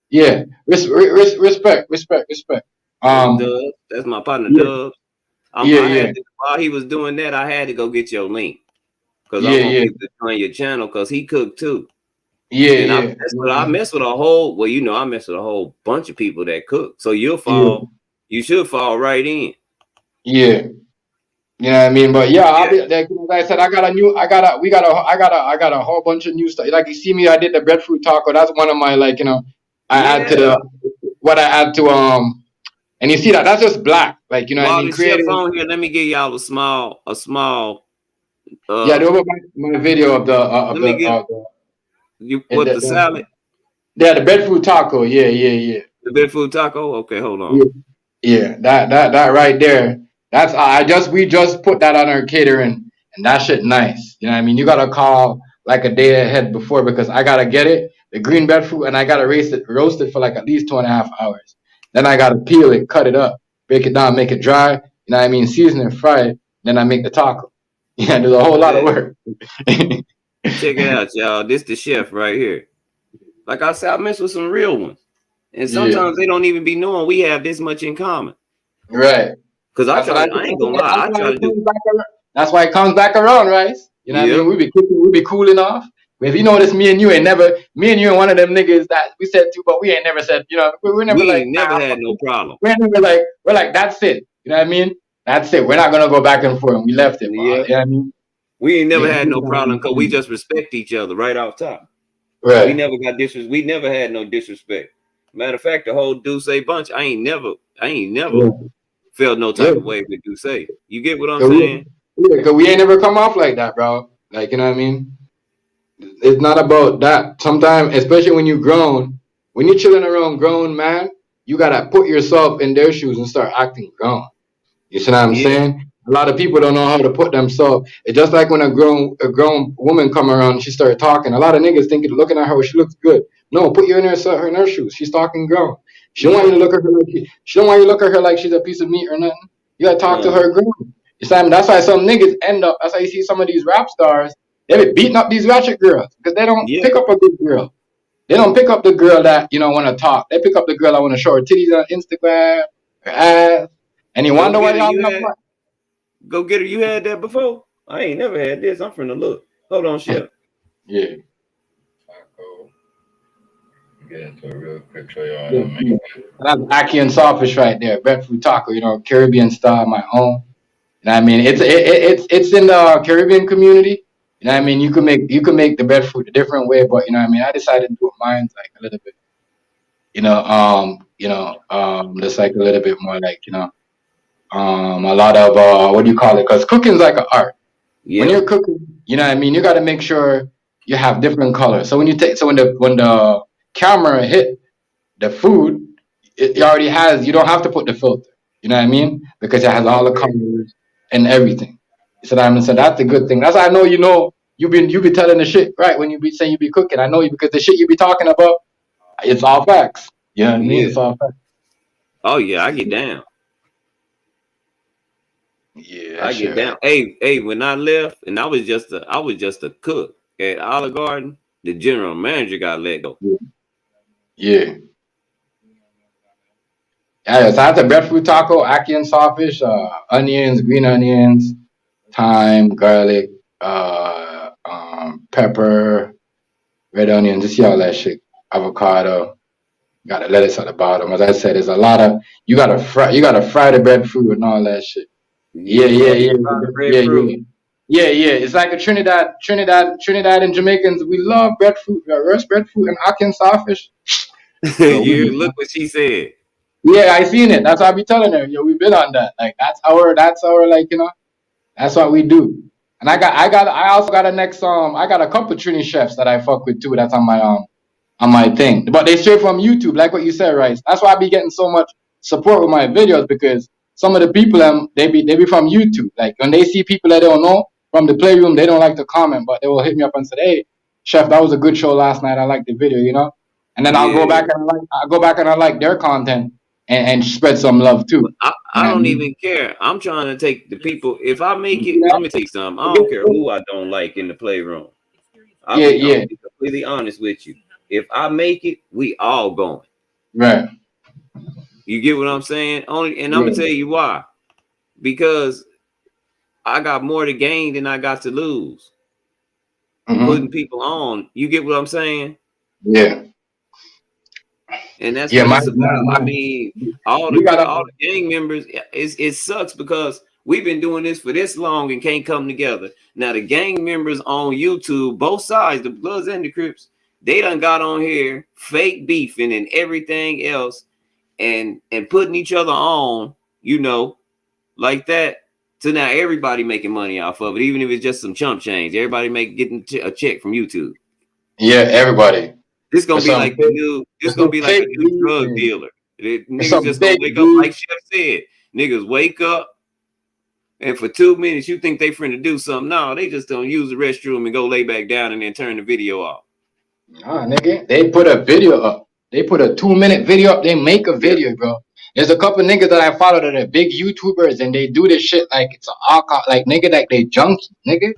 Yeah, respect. Dubs, that's my partner, Dubs. While he was doing that, I had to go get your link because I want people to join your channel because he cooked too. I mess with a whole bunch of people that cook. So you should fall right in. Yeah. You know what I mean? But yeah, I'll be like I said, I got a whole bunch of new stuff. Like you see me, I did the breadfruit taco. That's one of my add to and you see that's just black. Like, you know what I mean? Creative on here, let me give y'all a small do my video of the salad? Yeah, the breadfruit taco. Yeah. The breadfruit taco? Okay, hold on. Yeah, that right there. That's we just put that on our catering and that shit nice. You know what I mean? You gotta call like a day ahead before because I gotta get it, the green breadfruit, and I gotta roast it for like at least 2.5 hours. Then I gotta peel it, cut it up, break it down, make it dry. You know what I mean? Season it, fry it. Then I make the taco. Yeah, there's a whole lot of work. Check it out, y'all. This the chef right here. Like I said, I mess with some real ones. And sometimes they don't even be knowing we have this much in common. Right. Because I ain't gonna lie. That's why it comes back around, right? You know what I mean? We be cooling off. If you notice, me and you ain't one of them niggas that we said to, but we ain't never said, you know, we never had no problem. We're like, that's it. You know what I mean? That's it. We're not gonna go back and forth. We left it. You know what I mean? We ain't never had no problem because we just respect each other right off top. Right. We never got disrespect. We never had no disrespect. Matter of fact, the whole Duce bunch, I ain't never Yeah. felt no type Yeah. of way with Duce. You get what I'm So saying? cause we ain't never come off like that, bro. Like, you know what I mean? It's not about that. Sometimes, especially when you're grown, when you're chilling around grown man, you gotta put yourself in their shoes and start acting grown. You see what I'm Yeah. saying? A lot of people don't know how to put themselves. It's just like when a grown woman come around, she start talking. A lot of niggas thinking, looking at her, she looks good. No, put you in her shoes. She's talking grown. She don't want you to look at her like she don't want you to look at her like she's a piece of meat or nothing. You gotta talk to her grown. You see what I mean? That's why some niggas end up. That's why you see some of these rap stars. They be beating up these ratchet girls because they don't Yeah. pick up a good girl. They don't pick up the girl that want to talk. They pick up the girl that want to show her titties on Instagram, her ass, and you Go wonder why get her, y'all you not had- fun. Go get her. You had that before? I ain't never had this. I'm finna look. Hold on, Chef. Yeah. Taco. Get into it real quick, show y'all how to make it. That's ackee and sawfish right there. Breadfruit taco, Caribbean style, my own. You know what I mean? It's in the Caribbean community. You know what I mean? You can make the breadfruit a different way, but you know what I mean? I decided to do mine like a little bit, just like a little bit more like, a lot of what do you call it? Because cooking's like an art. Yeah. When you're cooking, you know what I mean, you got to make sure you have different colors. So when when the camera hit the food, it already has. You don't have to put the filter. You know what I mean? Because it has all the colors and everything. So that's the good thing. That's how I know you be telling the shit right when you be saying you be cooking. I know you because the shit you be talking about, it's all facts. You know what I mean? Yeah. It's all facts. Oh yeah, I get down. Yeah, I get down. Hey, when I left, and I was just a cook at Olive Garden, the general manager got let go. Yeah. Yeah, so that's a breadfruit taco, ackee and sawfish, onions, green onions, thyme, garlic, pepper, red onions, you see all that shit. Avocado, got the lettuce at the bottom. As I said, there's a lot of you gotta fry the breadfruit and all that shit. Yeah. It's like a Trinidad and Jamaicans. We love breadfruit, roast breadfruit and ackee and sawfish. You look what she said. Yeah, I seen it. That's what I be telling her. Yo, we been on that. Like that's our like, that's what we do. And I also got a next I got a couple Trini chefs that I fuck with too. That's on my thing. But they straight from YouTube, like what you said, Rice. That's why I be getting so much support with my videos because some of the people they be from YouTube. Like when they see people that they don't know from the playroom, they don't like to comment, but they will hit me up and say, "Hey, chef, that was a good show last night. I liked the video," And then I'll go back and I like their content and spread some love too. I don't even care. I'm trying to take the people. If I make it, let me tell you something. I don't care who I don't like in the playroom. I'll be completely honest with you. If I make it, we all going. Right. You get what I'm saying? I'm gonna tell you why. Because I got more to gain than I got to lose. Putting people on. You get what I'm saying? Yeah. And that's what it's about. I mean, all the gang members, it sucks because we've been doing this for this long and can't come together. Now the gang members on YouTube, both sides, the Bloods and the Crips, they done got on here fake beefing and everything else and putting each other on, like that. So now everybody making money off of it, even if it's just some chump change. Everybody getting a check from YouTube. Yeah, everybody. This gonna be like a new drug dealer. Niggas just gonna wake up, like Chef said. Niggas wake up, and for 2 minutes you think they finna do something. No, they just don't use the restroom and go lay back down and then turn the video off. Nah, nigga, they put a video up. They put a 2-minute video up. They make a video, bro. There's a couple niggas that I follow that are big YouTubers, and they do this shit like it's like nigga, like they junkie, nigga.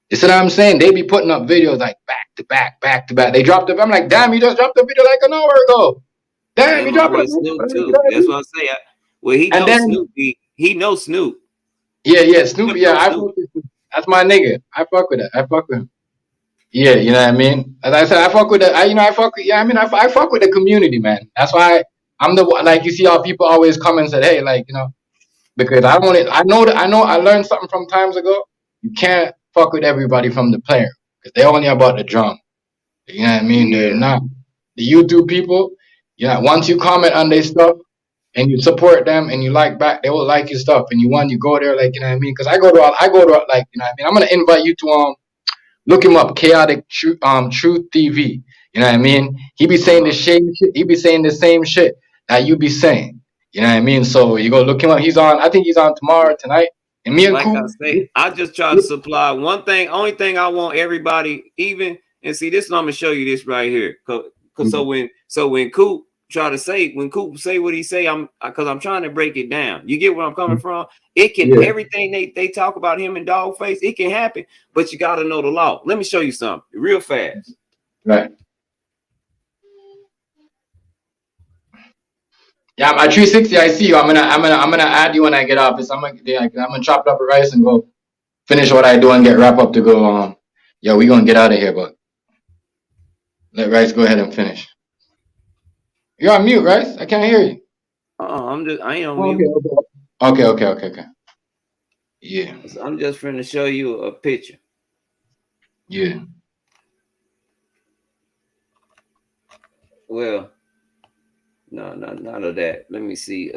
You see what I'm saying? They be putting up videos like back to back. They dropped it. I'm like, damn, you just dropped the video like an hour ago. Damn, you dropped it. Snoop too. That's what I say. He knows Snoop. He knows Snoop. Yeah, Snoop. Yeah, I fuck with Snoop. That's my nigga. I fuck with it. I fuck with him. Yeah, you know what I mean. As I said, I fuck with I fuck with the community, man. That's why I'm the one. Like you see how people always come and say, hey, like because I learned something from times ago. You can't fuck with everybody from the player because they're only about the drum. You know what I mean? They're not the YouTube people. Yeah, once you comment on their stuff and you support them and you like back, they will like your stuff. And you go there, like, you know what I mean? Because I go to like, you know what I mean? I'm gonna invite you to look him up, Chaotic Truth TV. You know what I mean? He be saying the same shit. He be saying the same shit that you be saying. You know what I mean? So you go look him up. He's on. I think he's on tomorrow, tonight. And me and like Coop, I say, I just try to supply one thing. Only thing I want everybody, even and see this. I'm gonna show you this right here. Cause so when Coop try to say, when Coop say what he say, I'm trying to break it down. You get where I'm coming from? It can everything they talk about him and Dogface, it can happen, but you gotta know the law. Let me show you something real fast. Right. Yeah, my 360. I see you. I'm gonna add you when I get off. I'm gonna chop it up with Rice and go finish what I do and get wrap up to go. Yeah, we gonna get out of here, but let Rice go ahead and finish. You're on mute, Rice. I can't hear you. I ain't on mute. Okay. Yeah. I'm just finna show you a picture. Yeah. Well, no, none of that. Let me see.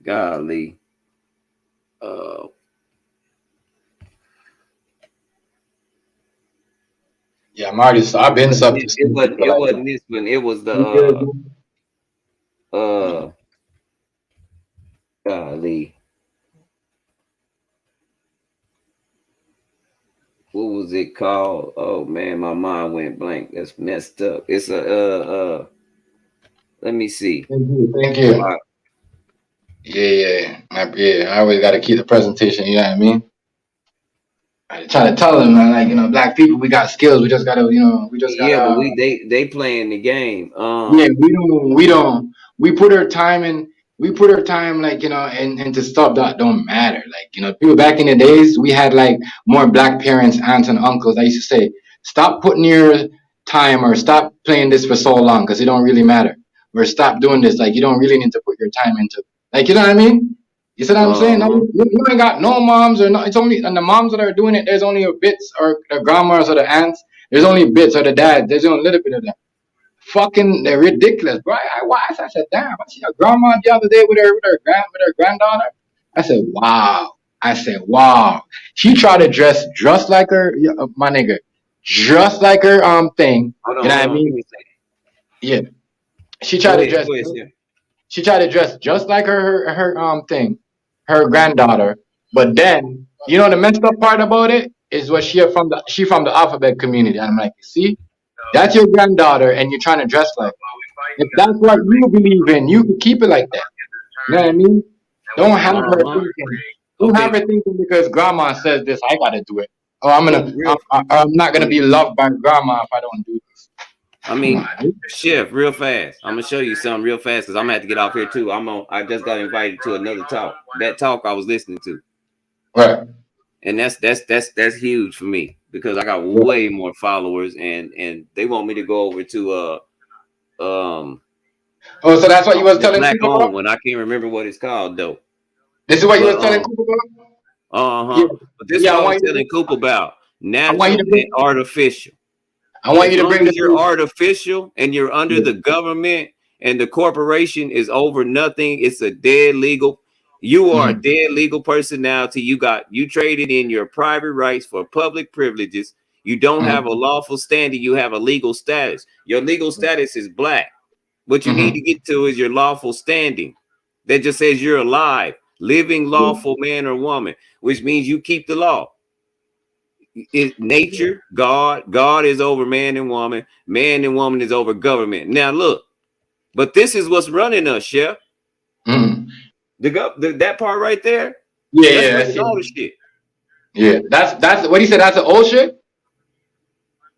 Golly. Yeah, I'm already. I've been something. It wasn't this one. It was the golly. What was it called? Oh man, my mind went blank. That's messed up. It's a let me see. Thank you. Yeah. I always gotta keep the presentation, you know what I mean? I try to tell them, man, like, you know, black people, we got skills. We just gotta, you know, but they playing the game. Yeah, we don't. We put our time in. We put our time, like, you know, into stuff that don't matter. Like, you know, people back in the days, we had like more black parents, aunts, and uncles. I used to say, stop putting your time or stop playing this for so long because it don't really matter. Or stop doing this. Like, you don't really need to put your time into. Like, you know what I mean? You see what I'm saying? No, you ain't got no moms or no. It's only, and the moms that are doing it, there's only a bits, or the grandmas or the aunts. There's only bits, or the dads. There's only a little bit of that. Fucking ridiculous, bro. I said, damn. I see a grandma the other day with her granddaughter. I said, wow. She tried to dress just like her, my nigga, just like her thing. You know what I mean? Yeah. She tried to dress. She tried to dress just like her thing, her granddaughter. But then, you know, the messed up part about it is what she from the alphabet community. And I'm like, see, that's your granddaughter, and you're trying to dress like her. If that's what you believe in, you can keep it like that. You know what I mean? Don't have her thinking. Don't have her thinking because grandma says this, I gotta do it. Oh, I'm not gonna be loved by grandma if I don't do this. I mean, Chef, real fast. I'm gonna show you something real fast because I'm gonna have to get off here too. I just got invited to another talk. That talk I was listening to. Right. And that's huge for me because I got way more followers and they want me to go over to Oh, so that's what you was telling Black people about? When I can't remember what it's called though. This is what you was telling Coop about? Yeah. But this is what I was telling Coop about. Natural and artificial. I want you to bring this. You're artificial and you're under the government and the corporation is over nothing. It's a dead legal. You are a dead legal personality. You traded in your private rights for public privileges. You don't have a lawful standing. You have a legal status. Your legal status is black. What you need to get to is your lawful standing. That just says you're alive, living, lawful man or woman, which means you keep the law. Nature, God is over man and woman is over government. Now look, but this is what's running us, Chef. That part right there. Yeah, that's all the shit. Yeah, that's what he said. That's the old shit.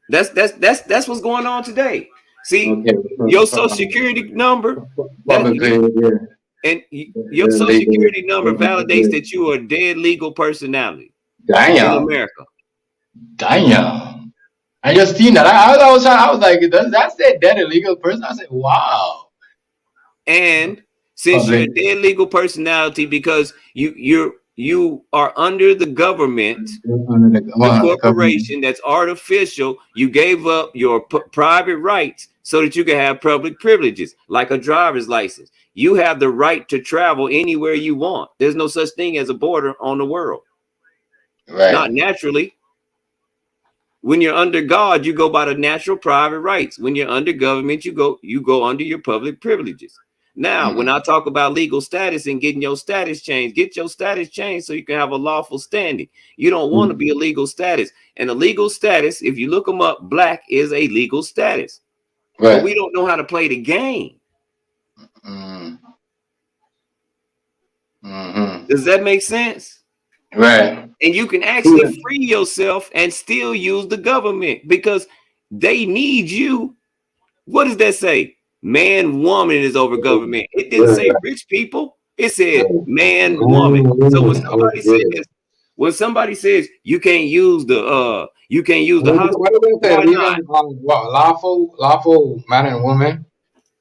That's what's going on today. See, your social security number, and your social security number validates that you are a dead legal personality in America. Damn. I just seen that. I was like, does that say dead illegal person? I said, wow. And since you're a dead legal personality, because you are under the government, the corporation that's artificial, you gave up your private rights so that you can have public privileges like a driver's license. You have the right to travel anywhere you want. There's no such thing as a border on the world. Right. Not naturally. When you're under God, you go by the natural private rights. When you're under government, you go under your public privileges. Now, when I talk about legal status and getting your status changed, get your status changed so you can have a lawful standing. You don't want to be a legal status. And a legal status, if you look them up, black is a legal status. Right. But we don't know how to play the game. Does that make sense? Right. And you can actually free yourself and still use the government because they need you. What does that say? Man, woman is over government. It didn't say rich people. It said man, woman. So when somebody says you can't use the hospital, what do they say? Even lawful man and woman,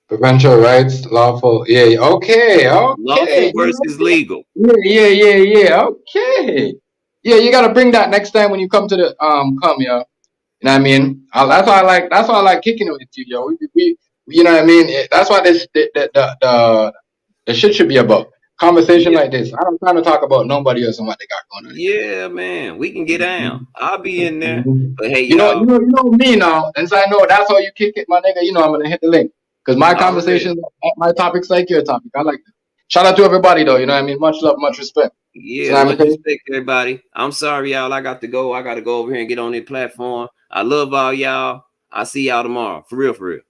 provincial rights, lawful. Yeah. Okay. Lawful versus legal. Yeah. Okay. Yeah, you gotta bring that next time when you come to the yo. You know what I mean? That's why I like kicking it with you, yo. We you know what I mean? That's why the shit should be about conversation like this. I don't trying to talk about nobody else and what they got going on. Yeah, man, we can get down. I'll be in there. But hey, you know me now, and so I know that's how you kick it, my nigga. You know I'm gonna hit the link because my conversations, my topics like your topic. I like that. Shout out to everybody though. You know what I mean? Much love, much respect. Yeah, much respect, everybody. I'm sorry, y'all. I got to go. I got to go over here and get on the platform. I love all y'all. I'll see y'all tomorrow. For real, for real.